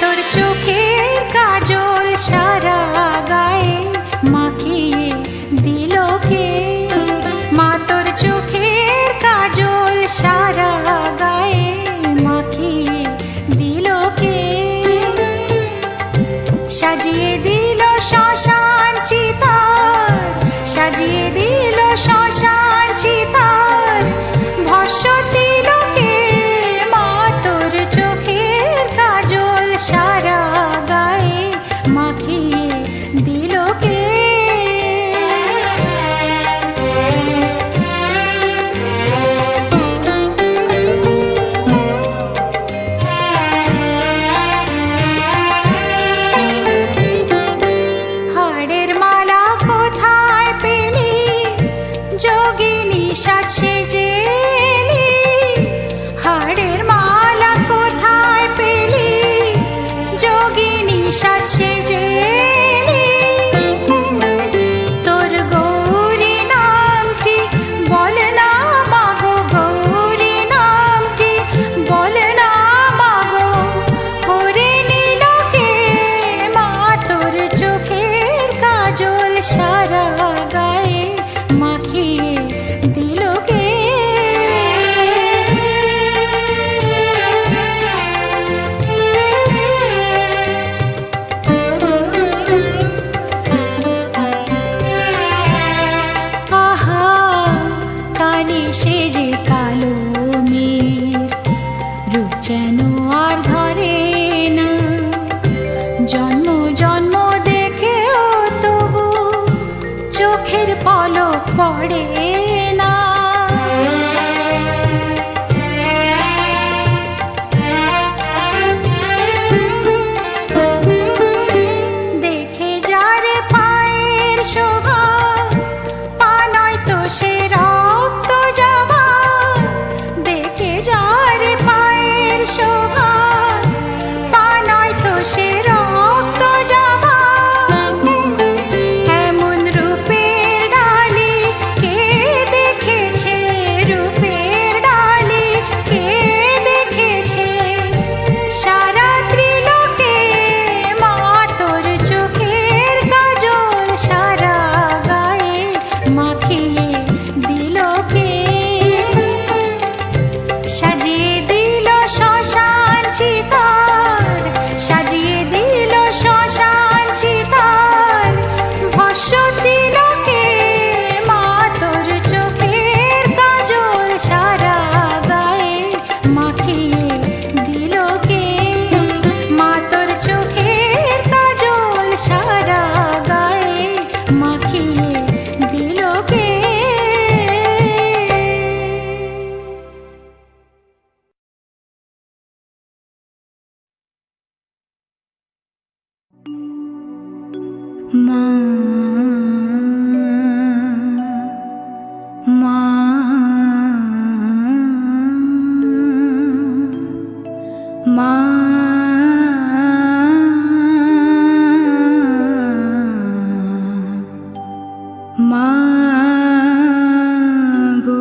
তোর চোখের কাজল সারা গায়ে মাখিয়ে দিল কে? মা তোর চোখের কাজল সারা গায়ে মাখিয়ে দিল কে? সাজিয়ে দিল শ্মশান চিতার, সাজিয়ে দিল শ্মশান চিতার, ভস্য দিল কে? মা তোর চোখের কাজল সারা গায়ে মাখিয়ে দিল কে? হাড়ের মালা কোথায় পেলি যোগিনী সাজ সেজে এলি? হাড়ের মালা কোথায় পেলি যোগিনী সাজ সেজে এলি? তোর গৌরী নামটি বল না মাগো, গৌরী নামটি বল না মাগো, হরে নীল কে? মা তোর চোখের কাজল সারা গায়ে মাখিয়ে দিল কে? আহা কালি সেজে কালো মেঘ রূপ যেন আর ধরে না, জন্ম জন্ম দেখেও তবু চোখের পলক পড়ে না। দেখে যারে পায়ের শোভা, পা নয় তো সে রক্ত যাওয়া। দেখে যারে পায়ের শোভা, পা নয় তো সে রক্ত যাওয়া। এমন রূপের ডালি কে দেখেছে, রূপের ডালি কে দেখেছে? সারা ত্রিলোকে মা তোর চোখের কাজল সারা গায়ে মাখিয়ে দিল কে? সাজিয়ে দিল শ্মশান চিতার, সাজিয়ে দিল শ্মশান চিতার, ভস্য দিল কে? মা তোর চোখের কাজল সারা গায়ে মাখিয়ে দিল কে? মা তোর চোখের কাজল সারা গায়ে মাখিয়ে দিল কে? মা মা মা মা গো।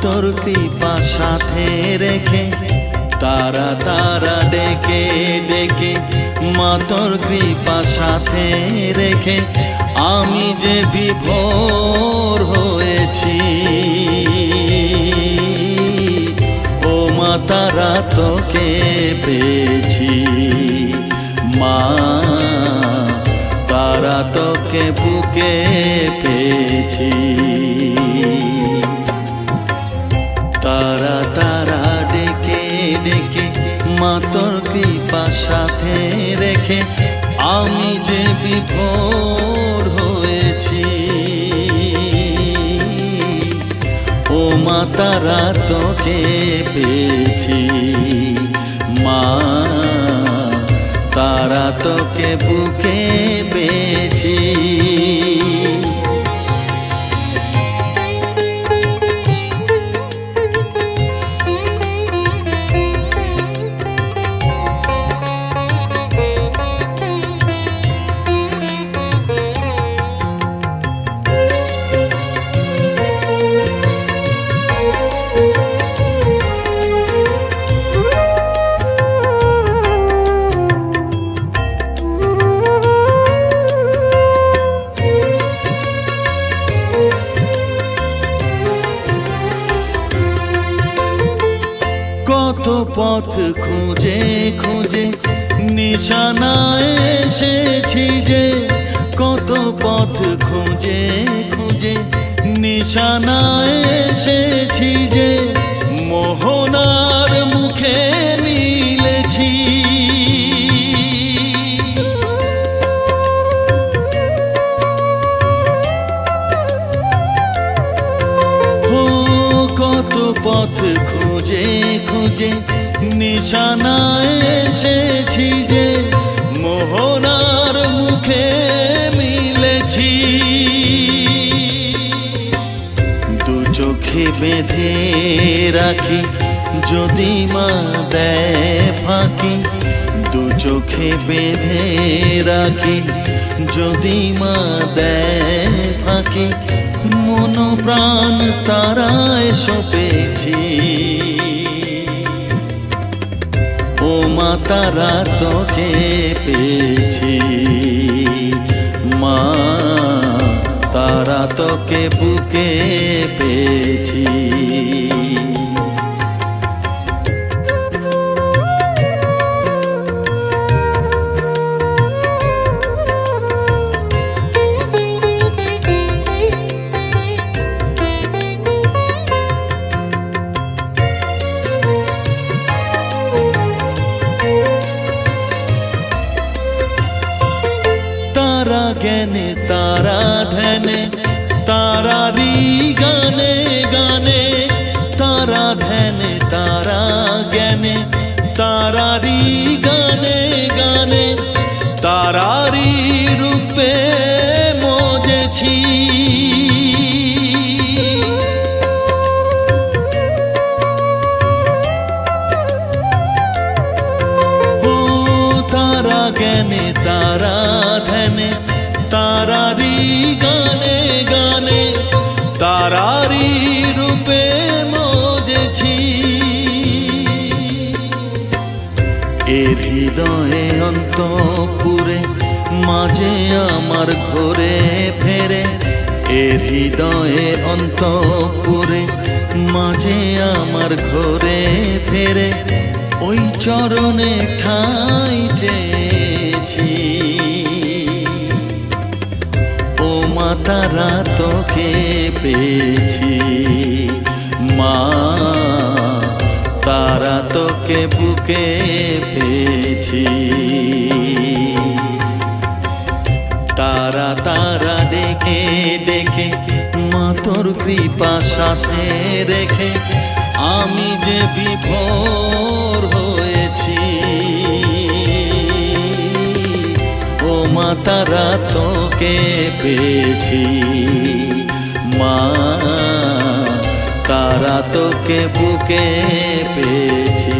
তোর কৃপা সাথে রেখে, তারা তারা ডেকে ডেকে মা তোর কৃপা সাথে রেখে আমি যে বিভোর হয়েছি। ও মা তারা তোকে পেয়েছি, মা তারা তোকে বুকে পেয়েছি। তারা তারা ডেকে ডেকে মা তোর কৃপা সাথে রেখে আমি যে বিভোর হয়েছি। ও মা তারা তোকে পেয়েছি, মা তারা তোকে বুকে পেয়েছি। কত পথ খুঁজে খুঁজে নিশানায় এসেছি যে, কত পথ খুঁজে খুঁজে নিশানায় এসেছি যে, মোহনার মুখে মিলেছি। কত পথ খুঁজে খুঁজে নিশানায় এসেছি যে, মোহনার মুখে মিলেছি। দু চোখে বেঁধে রাখি যদি মা দেয় ফাঁকি, দু চোখে বেঁধে রাখি যদি মা দেয় ফাঁকি, মন প্রাণ তারায় সপেছি। ও মা তারা তোকে পেয়েছি, মা তারা তোকে বুকে পেয়েছি। তারা জ্ঞানে তারা ধ্যানে তারারি গানে গানে, তারা ধ্যানে তারা জ্ঞানে তারারি গানে গানে, তারারি রূপে মজেছি। ও তারা জ্ঞানে তারা ধ্যানে তারারি গানে গানে, তারারি রূপে মজেছি। এর হৃদয়ে অন্তপুরে মাঝে আমার ঘরে ফেরে, এর হৃদয়ে অন্তপুরে মাঝে আমার ঘরে ফেরে, ওই চরণে ঠাঁই চেয়েছি। ও মা তারা তোকে পেয়েছি, মা তারা তোকে বুকে পেয়েছি। তারা তারা ডেকে ডেকে মা তোর কৃপা সাথে রেখে আমি যে বিভোর হয়েছি। ও মা তারা তোকে পেয়েছি, মা তারা তোকে বুকে পেয়েছি।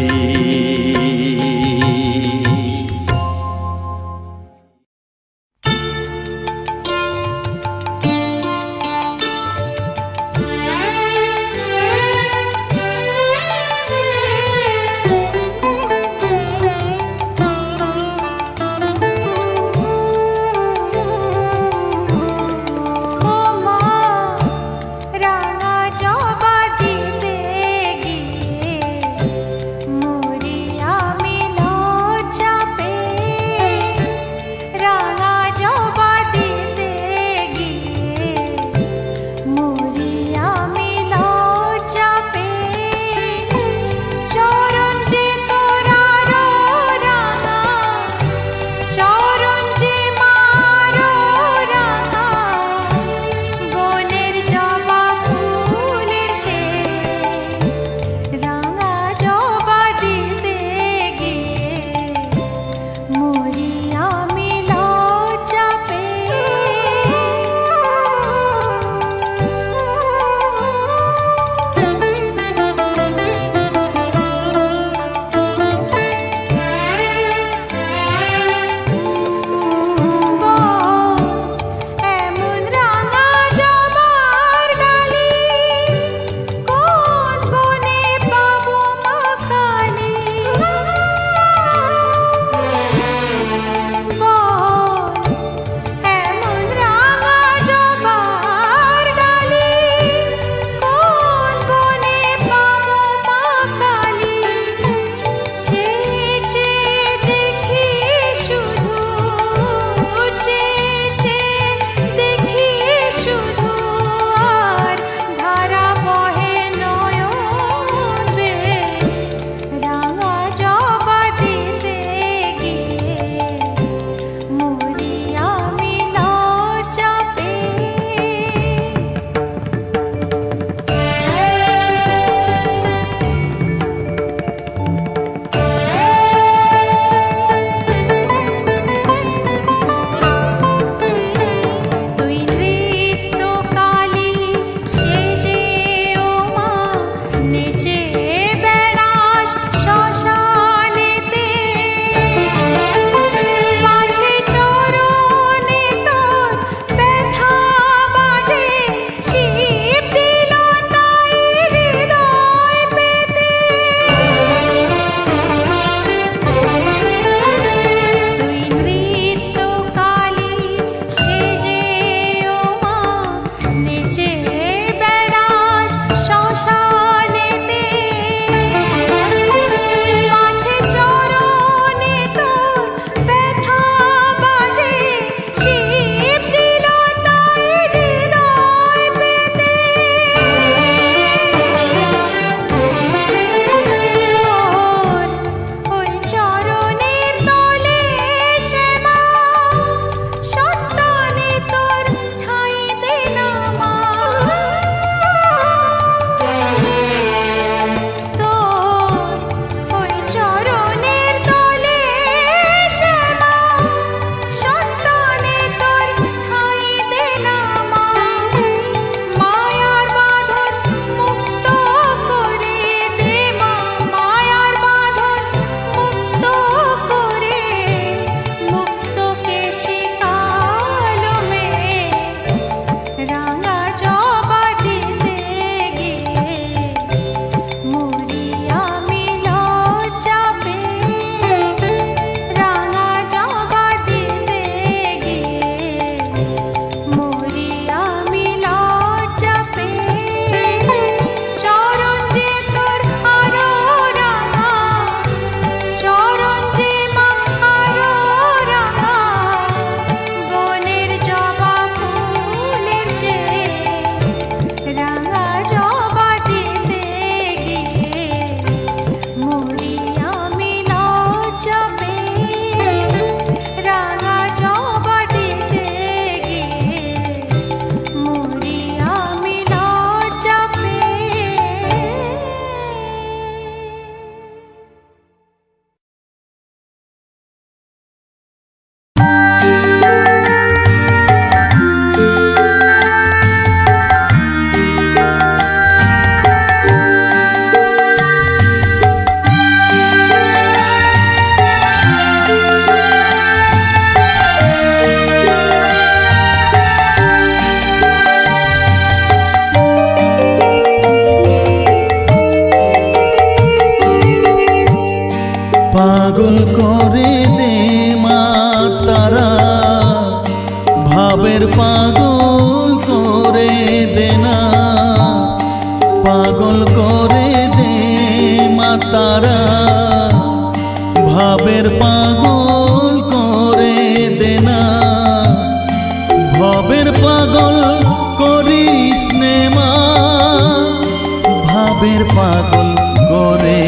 পাগল করে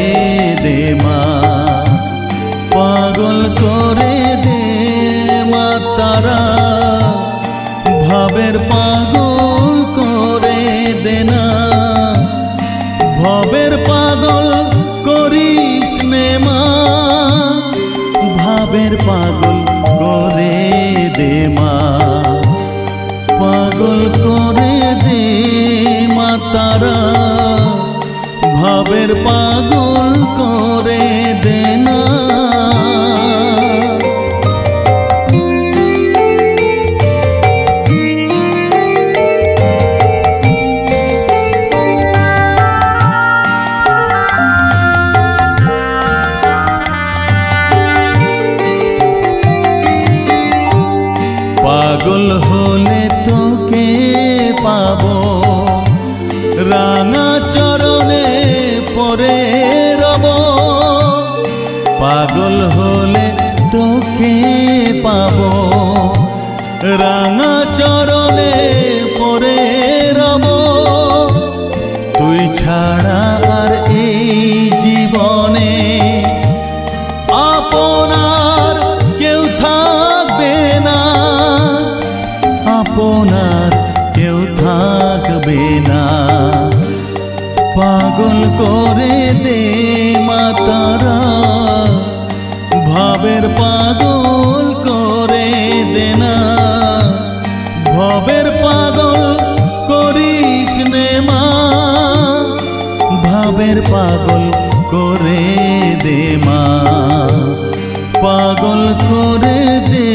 দে মা, পাগল করে দে মা তারা, ভাবের পাগল করে দে না, ভবের পাগল করিস নে মা, ভাবের পাগল করে দে মা, পাগল করে দে মা তারা, ভাবের পাগল করে দে না। পাগল হলে তোকে পাবো রাঙা চরণে পরে রব, পাগল হলে তোকে পাবো রাঙা চরণে পরে রব, তুই ছাড়া আর এই জীবনে আপনার কেউ থাকবে না, আপনার কেউ থাকবে না, পাগল করে দে মা তারা, ভাবের পাগল করে দে না, ভবের পাগল করিস নে মা, ভাবের পাগল করে দে মা, পাগল করে দে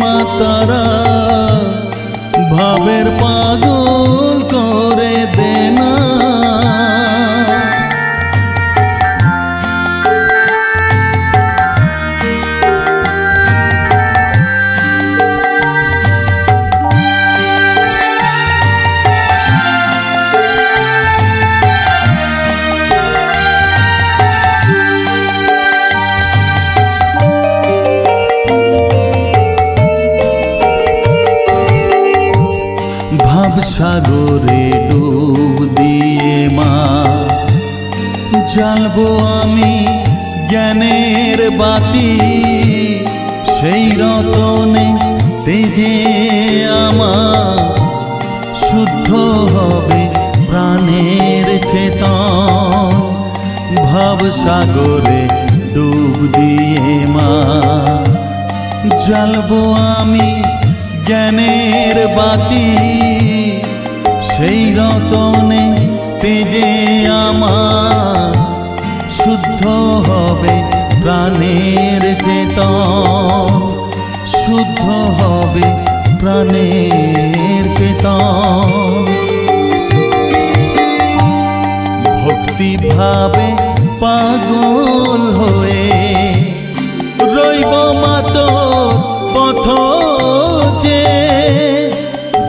মা তারা, ভাবের পাগল করে দে না। সাগরে ডুব দিয়ে মা, জ্বালবো আমি জ্ঞানের বাতি, সেই রতনে তেজে আমার শুদ্ধ হবে প্রাণের চেতন, ভাব সাগরে ডুব দিয়ে মা, জ্বালবো আমি জ্ঞানের বাতি, সেই রতনে তেজে আমার শুদ্ধ হবে প্রাণের চেতন, শুদ্ধ হবে প্রাণের চেতন, ভক্তি ভাবে পাগল হয়ে রইব মা তোর পথ যে,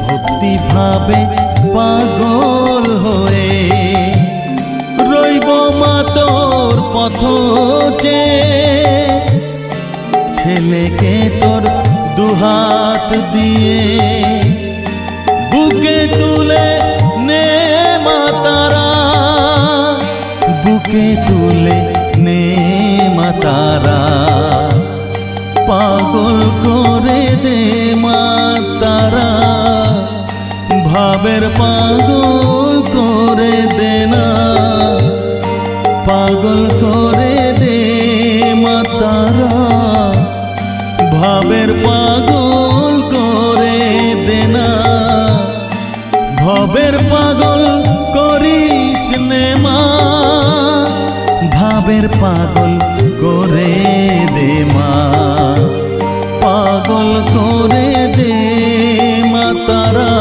ভক্তি ভাবে পাগল হয়ে রইব মা তোর পথ যে, ছেলেকে তোর দুহাত দিয়ে বুকে তুলে নে মা তারা, বুকে তুলে নে মা তারা, পাগল করে দে মা তারা, ভাবের পাগল করে দে না, পাগল করে দে মা তারা, ভাবের পাগল করে দে না, ভবের পাগল করিস নে মা, ভাবের পাগল করে দে মা, পাগল করে দে মা তারা,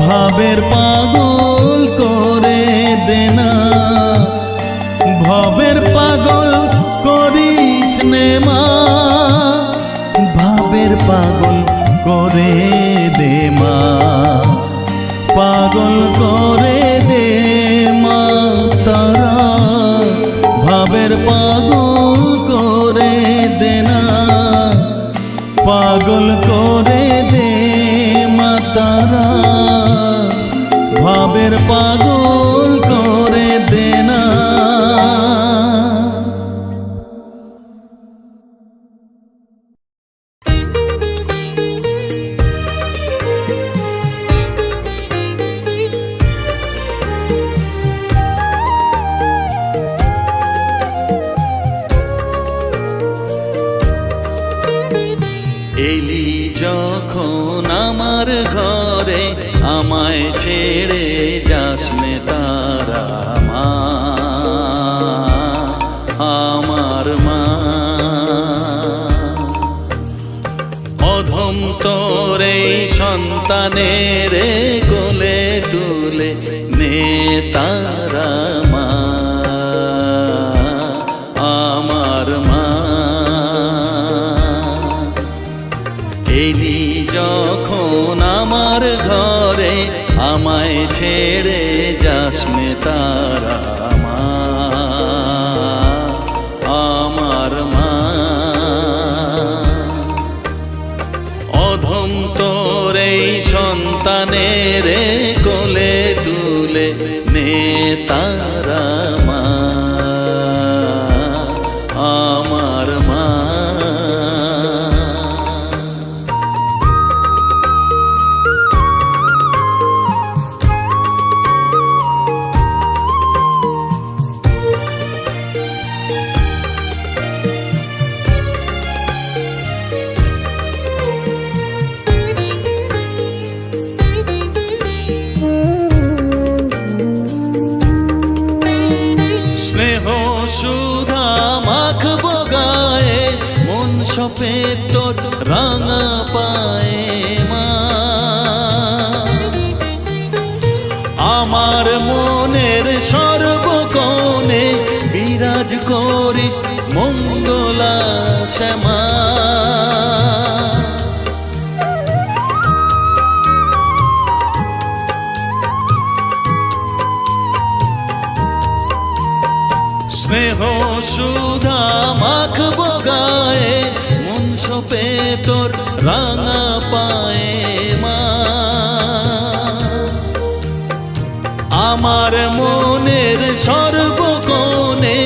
ভাবের পাগল করে দে না, ভবের পাগল করিস নে মা, ভাবের পাগল করে দে মা, পাগল করে দে মা তারা, ভাবের পাগল করে দে না, পাগল করে দে মা তারা, ভাবের পাগল করে এলি যখন আমার ঘরে আমায় ছেড়ে যাসনে তারা মা, আমার মা। অধম তোর এই সন্তানের কোলে তুলে নে তারা মা, আমার মা। এলি যখন আমার ঘরে আমায় ছেড়ে যাসনে তারা মা, আমার মা। অধম তোর এই সন্তানের কোলে তুলে নে তারা মা, আমার মা। স্নেহ সুধা মাখবো গায়ে, মন সপে তোর রাঙা পায়ে মা। আমার মনের সর্বকোণে বিরাজ করিস মঙ্গলা শ্যামা। স্নেহ সুধা মাখবো গায়ে, মন সপে তোর রাঙা পায়ে মা। আমার মনের সর্বকোণে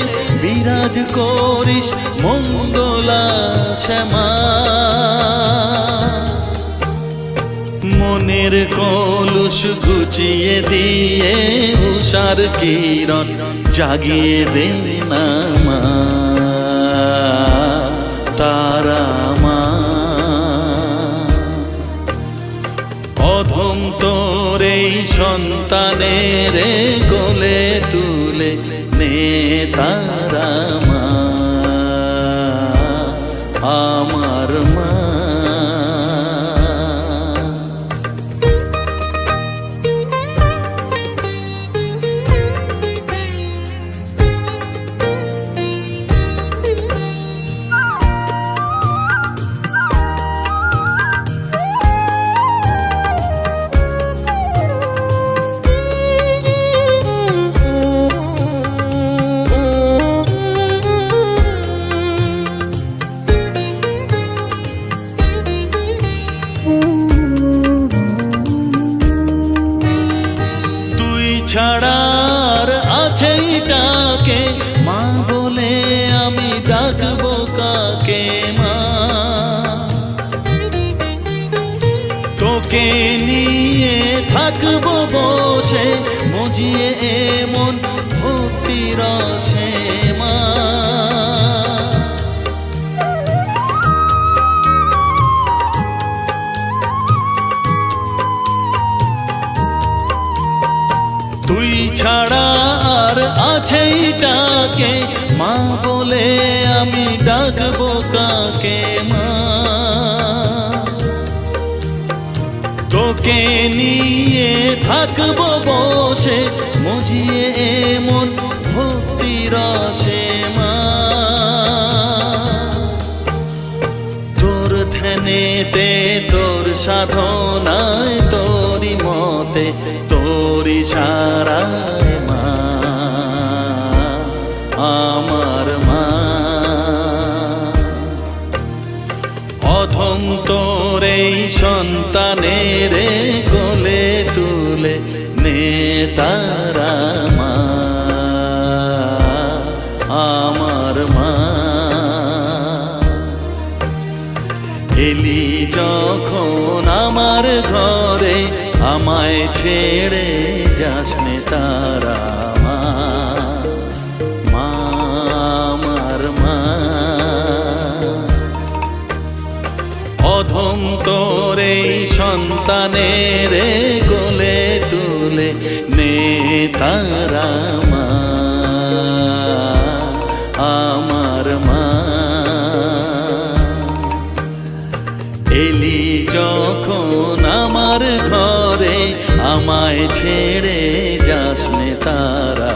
বিরাজ করিস মঙ্গলা শ্যামা। মনের কলুষ ঘুচিয়ে দিয়ে উষার কিরণ জাগিয়ে দে না মা, তারা মা। অধম তোর এই সন্তানের কোলে তুলে নে তারা মা, আমার মা। ছাড়ার আছে ডাকে মা বলে আমি ডাকবো কাকে মা। তোকে নিয়ে থাকবো বসে মজিয়ে এমন ভক্তি রসে মা। তুই ছাড়া আর আছে ডাকে মা বলে আমি ডাকবো কাকে মা। তোকে নিয়ে থাকবো বসে মজিয়ে এমন ভক্তি রসে মা। তোর ধ্যানেতে তোর সাধনায় তোরি মতে তোরি সারায় মা, আমার মা। অধম তোর এই সন্তানের কোলে তুলে নে তারা মা, আমার মা। এলি যখন আমার ঘরে আমায় ছেড়ে যাসনে তারা মা, আমার মা। অধম তোরে সন্তানের গোলে তুলে নে তারা মা, আমার মা। এলি যখন আমার ঘরে, আমায় ছেড়ে যাস নে তারা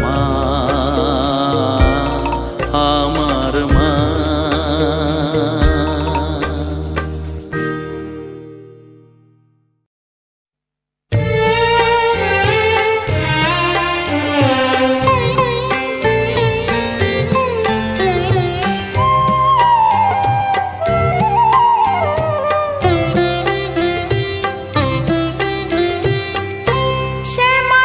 মা, আমার মা। শ্যামা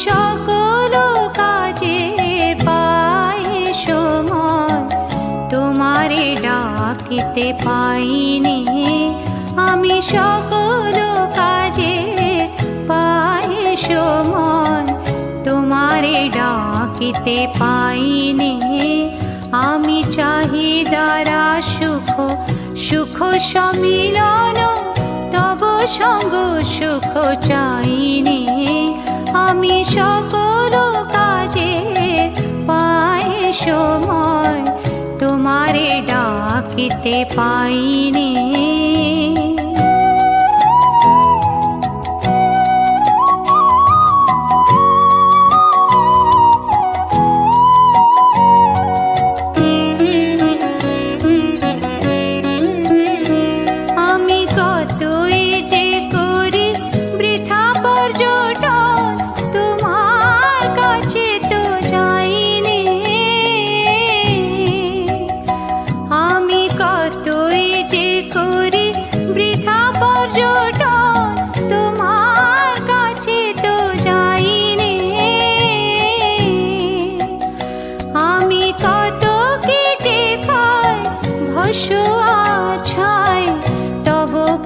সকল কাজে পাই সময়, তোমারে ডাকিতে পাইনি। আমি সকল কাজে পাই সময়, তোমারে ডাকিতে পাইনি। আমি চাহিদারা সুখ সুখ সম্মিলন, তব সঙ্গ সুখ চাইনি। আমি সকল কাজে পাই সময়, তোমারে ডাকিতে পাইনি।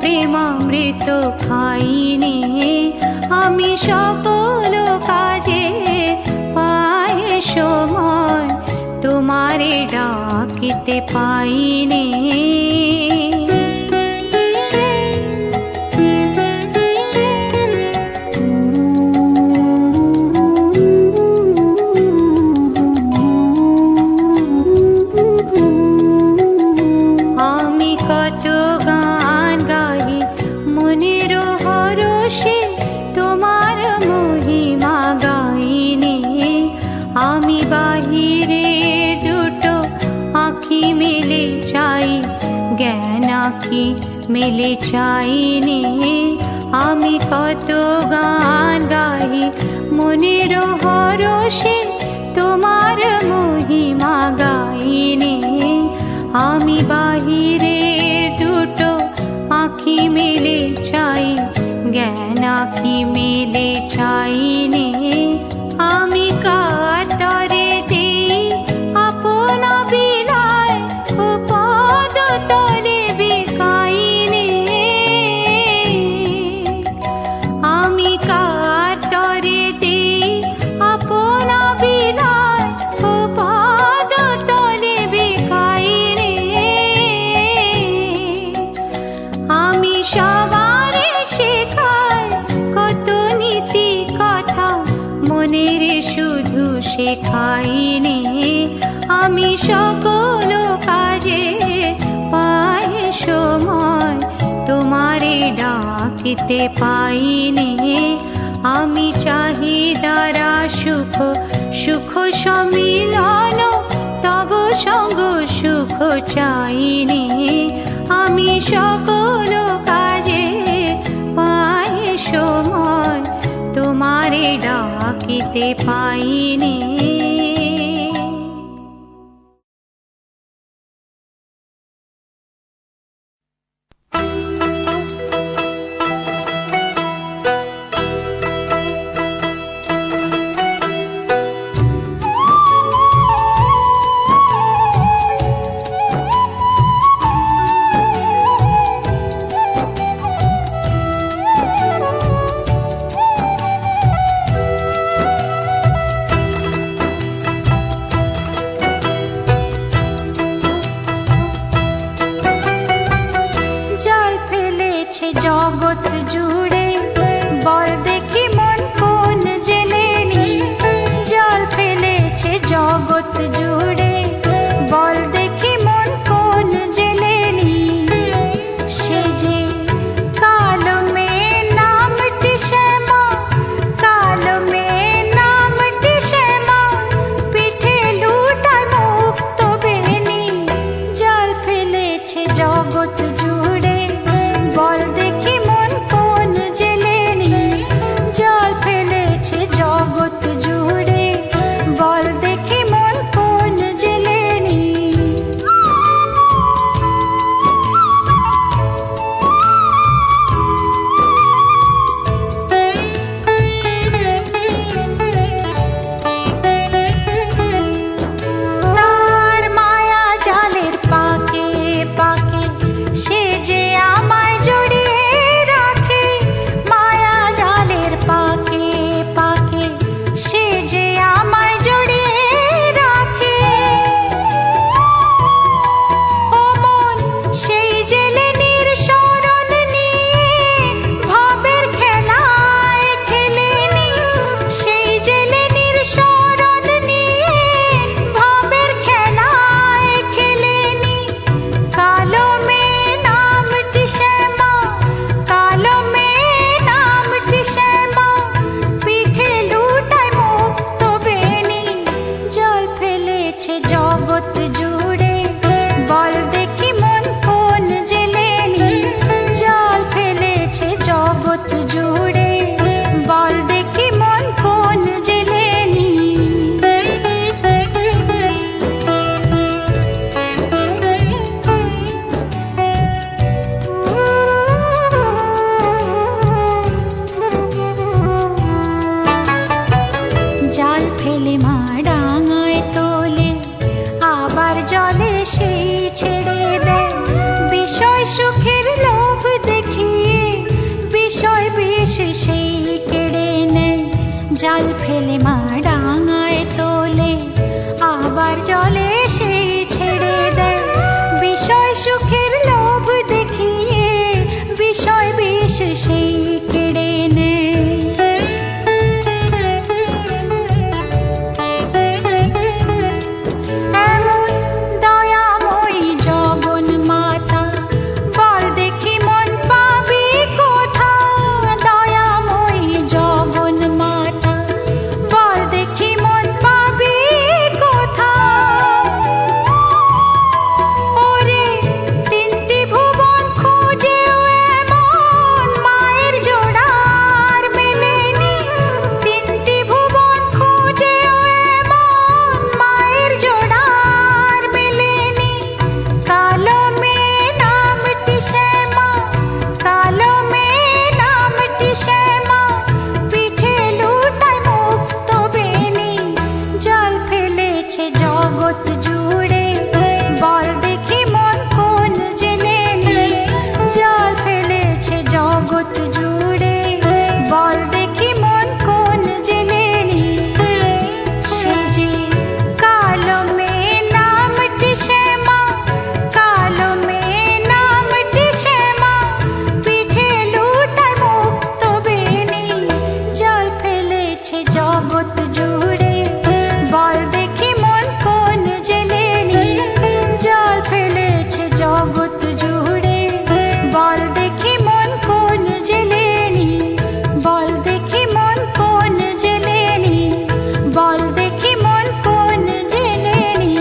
প্রেমামৃত খাইনি। আমি সকল কাজে পাই সময়, তোমারে ডাকিতে পাইনি। আমি কত গান গাই মনের হরষে, তোমার মহিমা গাইনি। আমি বাহিরে দুটো আঁখি মেলে চাই, জ্ঞান আঁখি মেলে চাইনি। আমি কত গান গাই মনের হরষে, তোমার মহিমা গাইনি। আমি বাহিরে দুটো আঁখি মেলে চাই, জ্ঞান আঁখি মেলে চাইনি। আমি কাতরে দেই আপন বিলায়, ও পদ তলে বিকাইনি। আমি কাতরে দেই আপন বিলায়, ও পদ তলে বিকাইনি। আমি সবারে শেখাই কত নীতি কথা, মনের শুধু শেখাইনি। আমি সকল কাজে পাই সময়, তোমারে ডাকিতে পাইনি। আমি চাহিদারা সুখ সুখ সম্মিলন, তব সঙ্গ সুখ চাইনি। আমি সকল কাজে পাই সময়, তোমারে ডাকিতে পাইনি। জাল ফেলে মা ডাঙায় তোলে, আবার জলে সেই ছেড়ে দেয়। বিষয় সুখের লোভ দেখিয়ে বিষয় বিষ সেই কেড়ে নেয়। এমন দয়াময়ী জগন মাতা, বল দেখি মন পাবি কোথা। দয়াময়ী জগন মাতা, বল দেখি মন পাবি কোথা। ওরে তিনটি ভুবন খুঁজেও এমন মায়ের জোড়ার মেলেনি। তিনটি ভুবন খুঁজেও এমন মায়ের জোড়ার মেলেনি। কালো মেয়ে নামটি শ্যামা, কালো মেয়ে নামটি শ্যামা, পিঠে লুটায় মুক্ত বেনি। জাল ফেলেছে জগৎ জুড়ে, বল দেখি মন কোন জেলেনি। জাল ফেলেছে জগৎ জুড়ে, বল দেখি মন কোন জেলেনি। সে যে কালো মেয়ে নামটি শ্যামা, কালো মেয়ে নামটি শ্যামা, পিঠে লুটায় মুক্ত বেনি। জাল ফেলেছে জগৎ জুড়ে, বল দেখি মন কোন জেলেনি। জাল ফেলেছে জগৎ জুড়ে, বল দেখি মন কোন জেলেনি। বল দেখি মন কোন জেলেনি, বল দেখি মন কোন জেলেনি।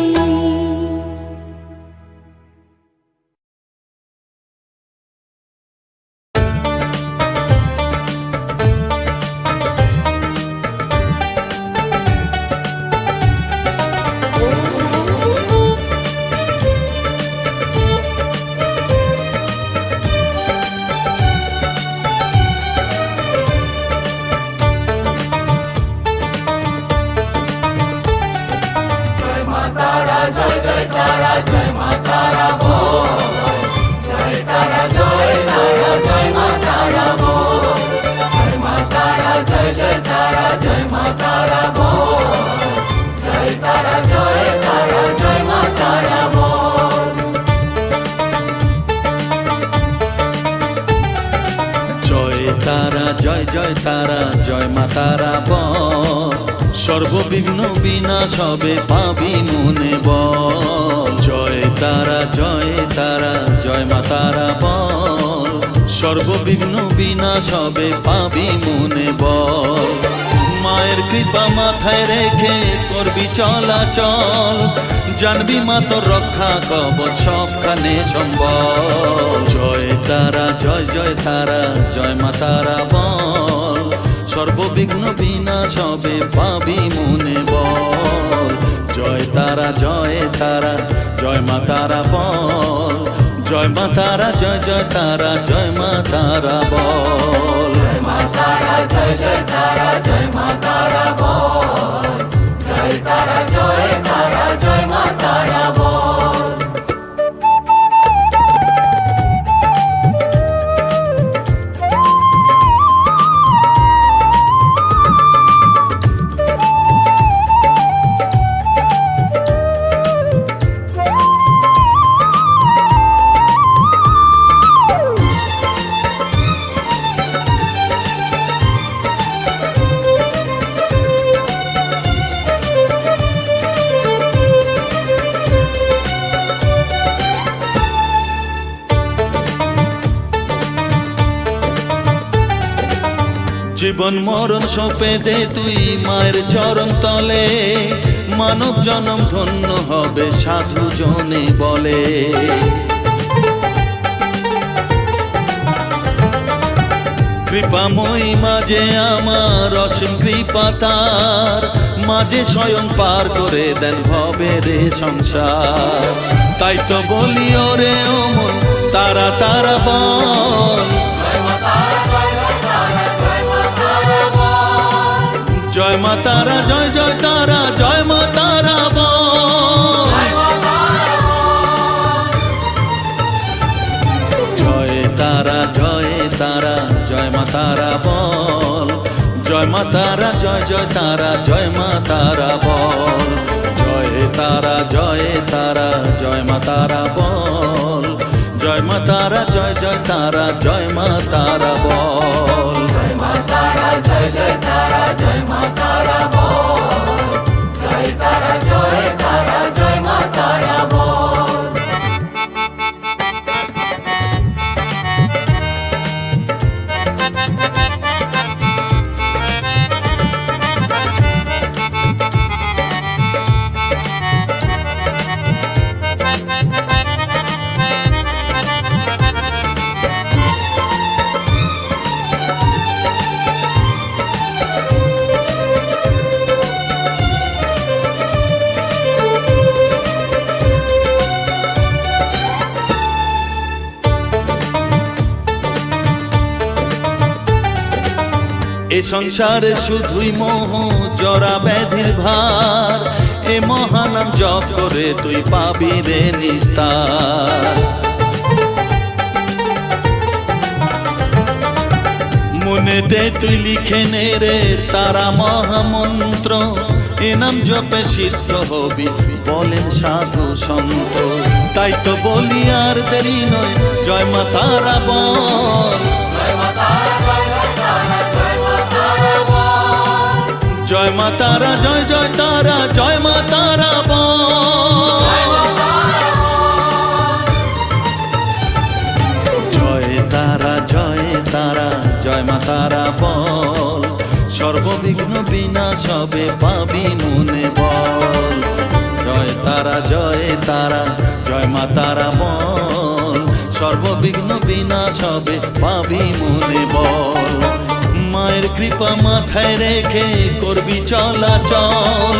জয় তারা জয় জয় তারা জয় মা তারা বল, সর্ববিঘ্ন বিনাশ হবে পাবি মনে বল। জয় তারা জয় তারা জয় মা তারা বল, সর্ববিঘ্ন বিনাশ হবে পাবি মনে বল। মায়ের কৃপা মাথায় রেখে করবি চলাচল, জানবি মা তোর রক্ষা কবচ সবখানে সম্বল। জয় তারা জয় জয় তারা জয় মা তারা বল, সর্ববিঘ্ন বিনাশ হবে পাবি মনে বল। জয় তারা জয় তারা জয় মা তারা বল, জয় মা তারা জয় জয় তারা জয় মা তারা বল। জয় মা তারা জয় জয় তারা জয় মা তারা বল, জয় তারা জয় তারা জয় মা তারা বল। জীবন মরণ সঁপে দে তুই মায়ের চরণ তলে, মানব জনম ধন্য হবে সাধু জনে বলে। কৃপাময়ী মাঝে আমার অসীম কৃপা তার, মাঝে স্বয়ং পার করে দেন ভবের সংসার। তাই তো বলি ওরে ও মন তারা তারা বল, জয় মা তারা জয় জয় তারা জয় মা তারা বল। জয় তারা জয় তারা জয় মা তারা বল, জয় মা তারা জয় জয় তারা জয় মা তারা বল জয় তারা জয় তারা জয় মা তারা বল জয় মা তারা জয় জয় তারা জয় মা তারা বল জয় মা তারা জয় জয় তারা জয় মা তারা বল জয় তারা জয় তারা জয় মা তারা বল এ সংসারে শুধুই মোহ জরা ব্যাধির ভার এ মহানাম জপ করে তুই পাবি রে নিস্তার মনেতে তুই লিখে নে রে তারা মহামন্ত্র এ নাম জপে সিদ্ধ হবি বলেন সাধু সন্ত তাই তো বলি আর দেরি নয় জয় মা তারা বল জয় মা তারা জয় জয় তারা জয় মা তারা বল জয় মা তারা জয় জয় তারা জয় মা তারা বল জয় তারা জয় তারা জয় মা তারা বল সর্ববিঘ্ন বিনাশ হবে পাবি মনে বল জয় তারা জয় তারা জয় মা তারা বল সর্ববিঘ্ন বিনাশ হবে পাবি মনে বল মায়ের কৃপা মাথায় রেখে করবি চলাচল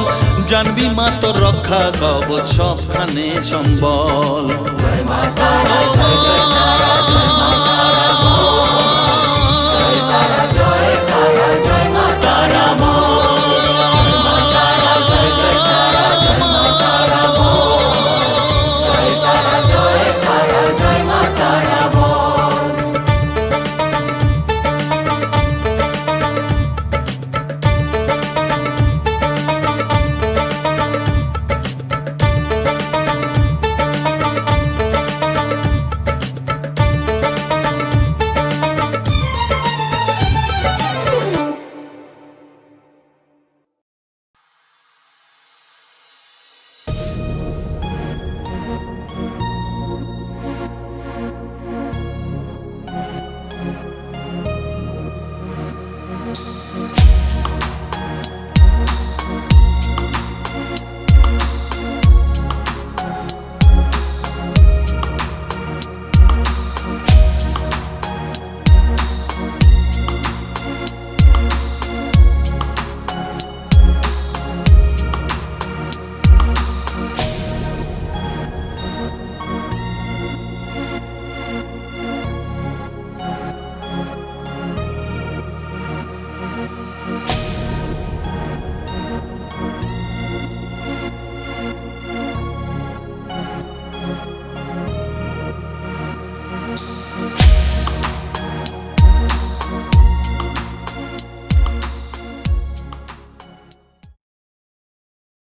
জানবি মা তোর রক্ষা কবচ সবখানে সম্বল জয় মা তারা জয় জয় তারা জয় মা